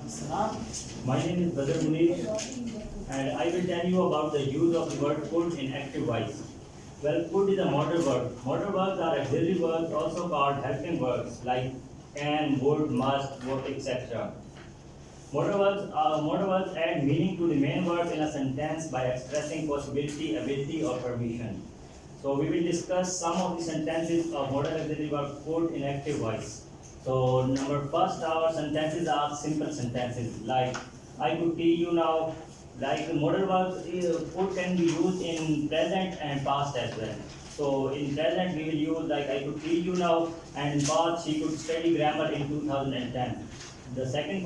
Salam. My name is Badr Munir and I will tell you about the use of the word could in active voice. Well, could is a modal verb. Modal verbs are auxiliary verbs also called helping verbs like can, would, must, would, etc. Modal verbs add meaning to the main verb in a sentence by expressing possibility, ability or permission. So we will discuss some of the sentences of modal auxiliary verb could in active voice. So number first, our sentences are simple sentences like I could see you now. Like the modal verbs, could can be used in present and past as well. So in present we will use like I could see you now, and in past she could study grammar in 2010. The second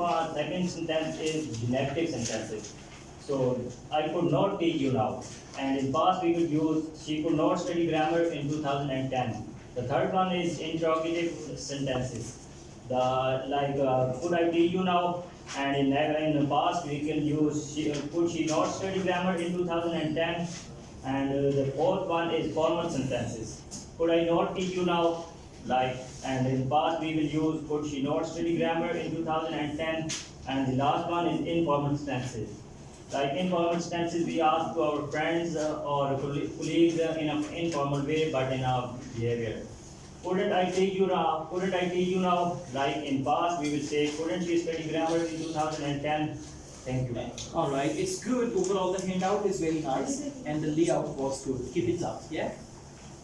sentence is negative sentences. So I could not teach you now. And in past we would use she could not study grammar in 2010. The third one is interrogative sentences. Could I teach you now? And in the past we can use could she not study grammar in 2010? And the fourth one is formal sentences. Could I not teach you now? And in past we will use could she not study grammar in 2010? And the last one is informal sentences. Like informal sentences, we ask to our friends or colleagues in an informal way, but in a behavior. Couldn't I teach you now? Couldn't I teach you now? Like in past, we will say, couldn't she study grammar in 2010? Thank you. All right, it's good. Overall, the handout is very nice and the layout was good. Keep it up. Yeah.